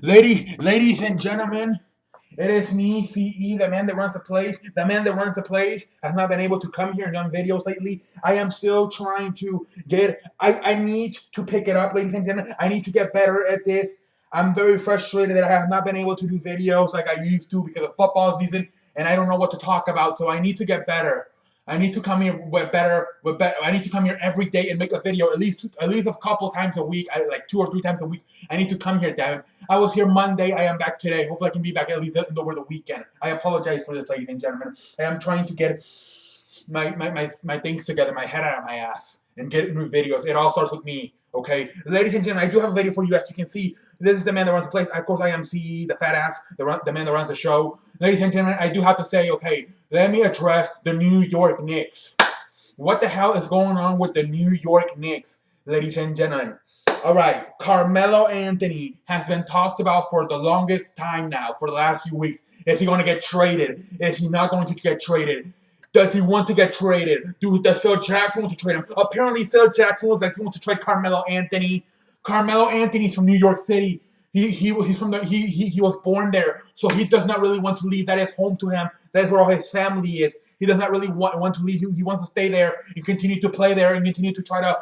Ladies and gentlemen, it is me, CE, the man that runs the place. The man that runs the place has not been able to come here and done videos lately. I am still trying to I need to pick it up, ladies and gentlemen. I need to get better at this. I'm very frustrated that I have not been able to do videos like I used to because of football season, and I don't know what to talk about. So I need to get better. I need to come here with better. I need to come here every day and make a video at least a couple times a week. Like 2 or 3 times a week. I need to come here, damn it. I was here Monday. I am back today. Hopefully, I can be back at least over the weekend. I apologize for this, ladies and gentlemen. I am trying to get my things together, my head out of my ass, and get new videos. It all starts with me, okay? Ladies and gentlemen, I do have a video for you. As you can see, this is the man that runs the place. Of course, I am CE, the fat ass, the man that runs the show. Ladies and gentlemen, I do have to say, okay, let me address the New York Knicks. What the hell is going on with the New York Knicks, ladies and gentlemen? All right, Carmelo Anthony has been talked about for the longest time now, for the last few weeks. Is he going to get traded? Is he not going to get traded? Does he want to get traded? Does Phil Jackson want to trade him? Apparently, Phil Jackson looks like he wants to trade Carmelo Anthony. Carmelo Anthony's from New York City. He was born there, so he does not really want to leave. That is home to him. That is where all his family is. He does not really want to leave. He wants to stay there and continue to play there and continue to try to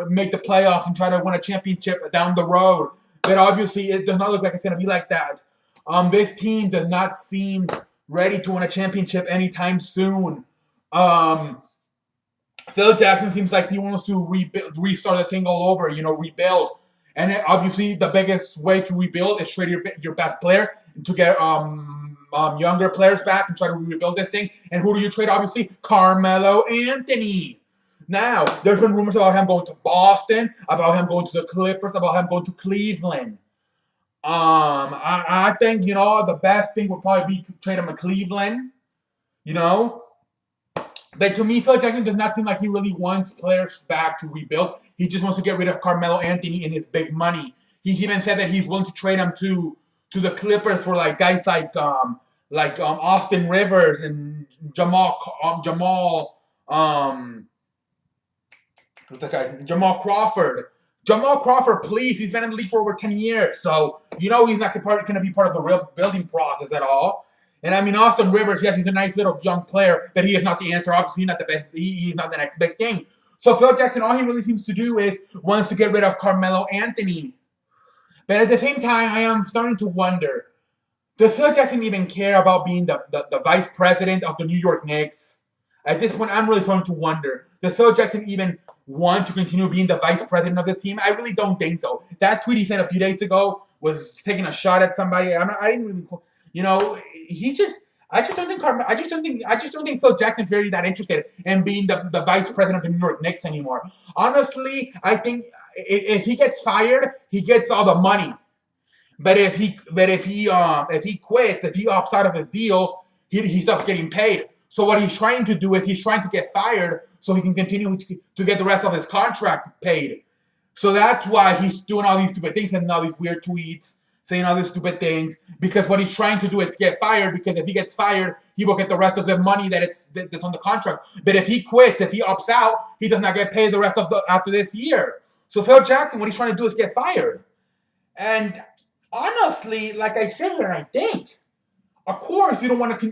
make the playoffs and try to win a championship down the road. But obviously, it does not look like it's going to be like that. This team does not seem ready to win a championship anytime soon. Phil Jackson seems like he wants to restart the thing all over, rebuild. And obviously, the biggest way to rebuild is trade your best player to get younger players back and try to rebuild this thing. And who do you trade? Obviously, Carmelo Anthony. Now, there's been rumors about him going to Boston, about him going to the Clippers, about him going to Cleveland. I think, the best thing would probably be to trade him to Cleveland, But to me, Phil Jackson does not seem like he really wants players back to rebuild. He just wants to get rid of Carmelo Anthony and his big money. He's even said that he's willing to trade him to the Clippers for like guys like Austin Rivers and Jamal Crawford. Jamal Crawford, please. He's been in the league for over 10 years. So, he's not going to be part of the real building process at all. And I mean, Austin Rivers, yes, he's a nice little young player, but he is not the answer. Obviously, he's not the best. He's not the next big thing. So Phil Jackson, all he really seems to do is wants to get rid of Carmelo Anthony. But at the same time, I am starting to wonder, does Phil Jackson even care about being the vice president of the New York Knicks? At this point, I'm really starting to wonder, does Phil Jackson even want to continue being the vice president of this team? I really don't think so. That tweet he sent a few days ago was taking a shot at somebody. I didn't really... I just don't think Phil Jackson's very that interested in being the vice president of the New York Knicks anymore. Honestly, I think if he gets fired, he gets all the money. But if he quits, if he opts out of his deal, he stops getting paid. So what he's trying to do is he's trying to get fired so he can continue to get the rest of his contract paid. So that's why he's doing all these stupid things and all these weird tweets, saying all these stupid things, because what he's trying to do is get fired, because if he gets fired, he will get the rest of the money that's on the contract. But if he quits, if he opts out, he does not get paid the rest of after this year. So Phil Jackson, what he's trying to do is get fired. And honestly, like I said here, I think, of course, you don't want to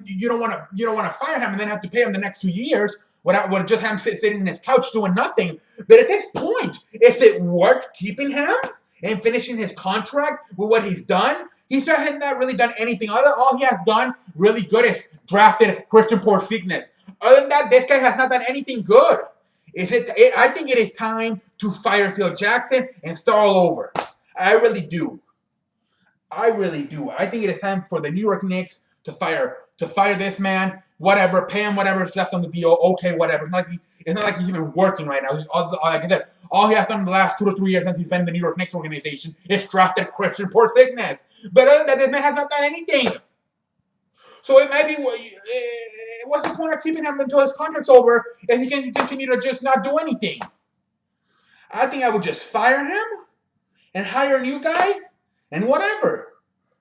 fire him and then have to pay him the next 2 years without just him sitting in his couch doing nothing. But at this point, if it worked keeping him and finishing his contract with what he's done, he's not really done anything. All he has done really good is drafted Christian Porzingis. Other than that, this guy has not done anything good. I think it is time to fire Phil Jackson and start all over. I really do. I think it is time for the New York Knicks to fire this man. Whatever, pay him whatever is left on the deal. Okay, whatever. It's not like he's even working right now. All he has done in the last 2 to 3 years since he's been in the New York Knicks organization is drafted Christian Porzingis. But other than that, this man has not done anything. So it might be, what's the point of keeping him until his contract's over if he can continue to just not do anything? I think I would just fire him and hire a new guy and whatever.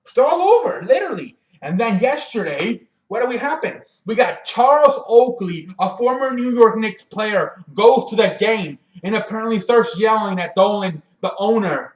Start all over, literally. And then yesterday, what do we happen? We got Charles Oakley, a former New York Knicks player, goes to the game and apparently starts yelling at Dolan, the owner.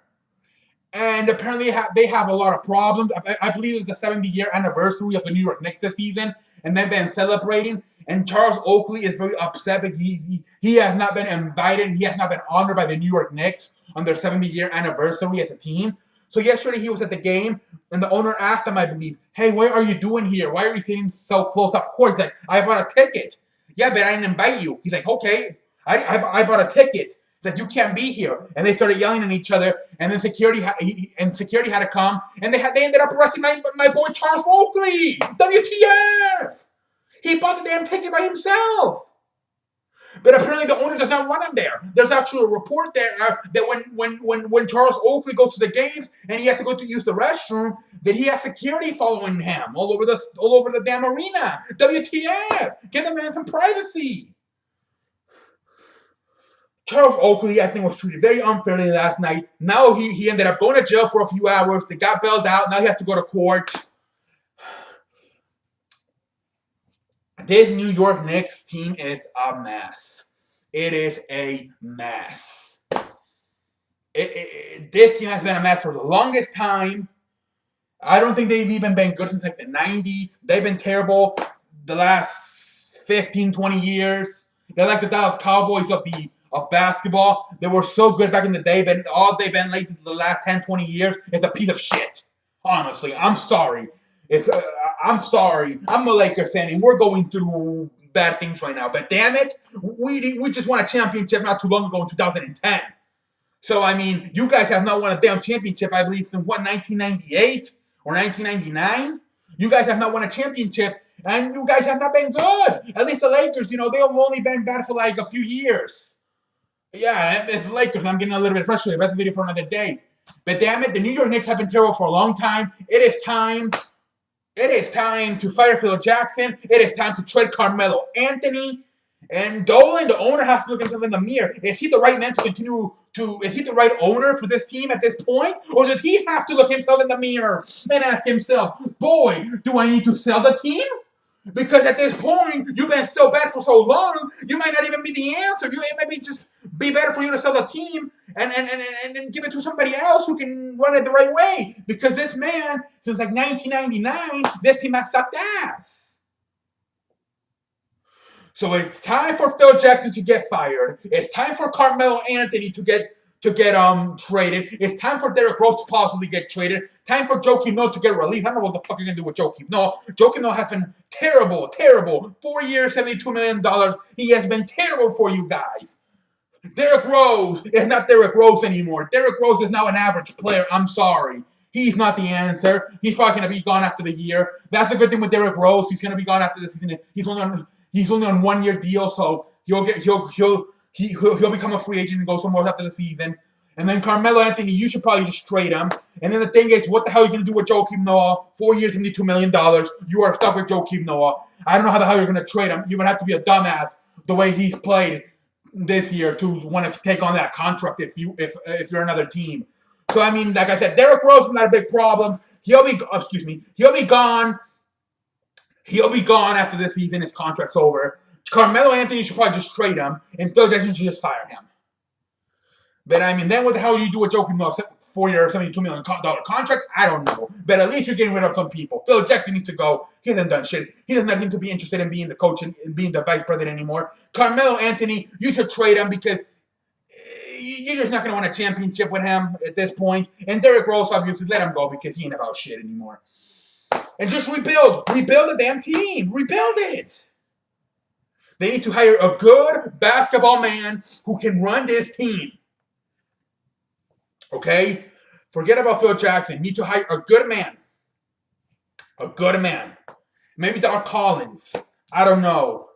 And apparently they have a lot of problems. I believe it's the 70-year anniversary of the New York Knicks this season, and they've been celebrating. And Charles Oakley is very upset that he has not been invited. He has not been honored by the New York Knicks on their 70-year anniversary as a team. So yesterday he was at the game, and the owner asked him, I believe, hey, what are you doing here? Why are you sitting so close up court? He's like, I bought a ticket. Yeah, but I didn't invite you. He's like, okay, I bought a ticket. That you can't be here, and they started yelling at each other, and then security had to come, and they ended up arresting my boy Charles Oakley. WTF? He bought the damn ticket by himself. But apparently the owner does not want him there. There's actually a report there that when Charles Oakley goes to the games and he has to go to use the restroom, that he has security following him all over the damn arena. WTF? Give the man some privacy. Charles Oakley, I think, was treated very unfairly last night. Now he ended up going to jail for a few hours. They got bailed out. Now he has to go to court. This New York Knicks team is a mess. It is a mess. This team has been a mess for the longest time. I don't think they've even been good since like the 90s. They've been terrible the last 15, 20 years. They're like the Dallas Cowboys of basketball. They were so good back in the day, but all they've been lately the last 10, 20 years is a piece of shit. Honestly, I'm sorry. I'm sorry. I'm a Lakers fan, and we're going through bad things right now. But damn it, we just won a championship not too long ago in 2010. So, I mean, you guys have not won a damn championship, I believe, since, 1998 or 1999? You guys have not won a championship, and you guys have not been good. At least the Lakers, they've only been bad for like a few years. Yeah, it's the Lakers. I'm getting a little bit frustrated. That's a video for another day. But damn it, the New York Knicks have been terrible for a long time. It is time to fire Phil Jackson. It is time to trade Carmelo Anthony. And Dolan, the owner, has to look himself in the mirror. Is he the right man to continue to... Is he the right owner for this team at this point? Or does he have to look himself in the mirror and ask himself, boy, do I need to sell the team? Because at this point, you've been so bad for so long, you might not even be the answer. It might be just be better for you to sell the team and give it to somebody else who can run it the right way. Because this man, since like 1999, this team has sucked ass. So it's time for Phil Jackson to get fired. It's time for Carmelo Anthony to get traded. It's time for Derrick Rose to possibly get traded. Time for Joakim Noah to get released. I don't know what the fuck you're going to do with Joakim Noah. Joakim Noah has been terrible. 4 years, $72 million. He has been terrible for you guys. Derrick Rose is not Derrick Rose anymore. Derrick Rose is now an average player. I'm sorry. He's not the answer. He's probably going to be gone after the year. That's a good thing with Derrick Rose. He's going to be gone after the season. He's only on 1 year deal, so he'll become a free agent and go somewhere after the season. And then Carmelo Anthony, you should probably just trade him. And then the thing is, what the hell are you going to do with Joakim Noah? 4 years, $72 million. You are stuck with Joakim Noah. I don't know how the hell you're going to trade him. You're going to have to be a dumbass the way he's played this year to want to take on that contract if you're another team. So, I mean, like I said, Derrick Rose is not a big problem. He'll be gone. He'll be gone after this season. His contract's over. Carmelo Anthony should probably just trade him, and Phil Jackson should just fire him. But, I mean, then what the hell do you do with Joakim Noah? 4 year, $72 million contract? I don't know. But at least you're getting rid of some people. Phil Jackson needs to go. He hasn't done shit. He doesn't seem to be interested in being the coach and being the vice president anymore. Carmelo Anthony, you should trade him because you're just not going to win a championship with him at this point. And Derrick Rose, obviously, let him go because he ain't about shit anymore. And just rebuild. Rebuild the damn team. Rebuild it. They need to hire a good basketball man who can run this team. Okay? Forget about Phil Jackson. You need to hire a good man. A good man. Maybe Doc Collins. I don't know.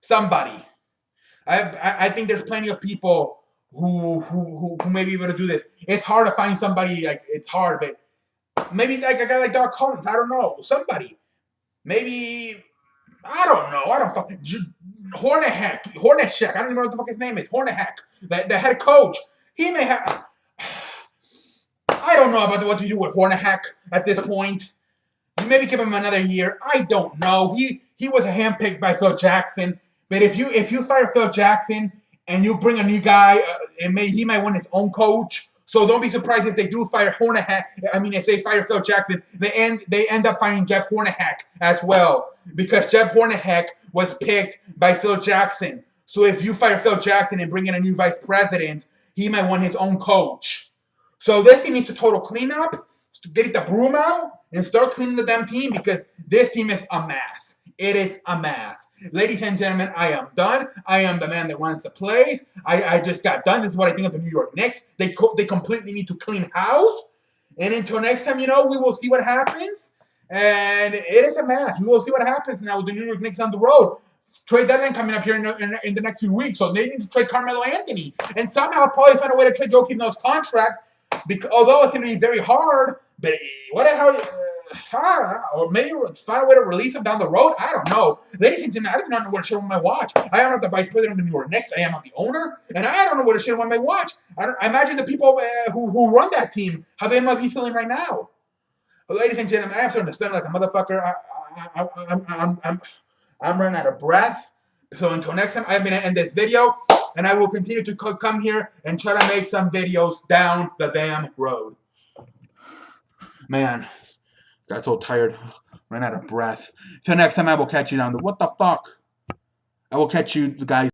Somebody. I think there's plenty of people who may be able to do this. It's hard to find somebody, like, it's hard, but maybe like a guy like Doc Collins. I don't know. Somebody. Maybe, I don't know. I don't fucking, Hornacek. I don't even know what the fuck his name is. Hornacek. The head coach. He may have, I don't know about what to do with Hornacek at this point. You maybe give him another year. I don't know. He was handpicked by Phil Jackson. But if you fire Phil Jackson and you bring a new guy, he might want his own coach. So don't be surprised if they do fire Hornacek. I mean, if they fire Phil Jackson, they end up firing Jeff Hornacek as well, because Jeff Hornacek was picked by Phil Jackson. So if you fire Phil Jackson and bring in a new vice president, he might want his own coach. So this team needs a total cleanup. Get the broom out and start cleaning the damn team, because this team is a mess. It is a mess. Ladies and gentlemen, I am done. I am the man that runs the plays. I just got done. This is what I think of the New York Knicks. They completely need to clean house. And until next time, we will see what happens. And it is a mess. We will see what happens now with the New York Knicks on the road. Trade deadline coming up here in the next few weeks. So they need to trade Carmelo Anthony. And somehow probably find a way to trade Joakim Noah's contract. Because, although it's going to be very hard, but what the hell... or maybe find a way to release him down the road. I don't know. Ladies and gentlemen, I do not know what to share on my watch. I am not the vice president of the New York Knicks. I am not the owner. And I don't know what to share on my watch. I imagine the people who run that team, how they must be feeling right now. But ladies and gentlemen, I am starting to stun like a motherfucker. I'm running out of breath. So until next time, I'm going to end this video. And I will continue to come here and try to make some videos down the damn road. Man. Got so tired, ran out of breath. Till next time, I will catch you down the... What the fuck? I will catch you guys.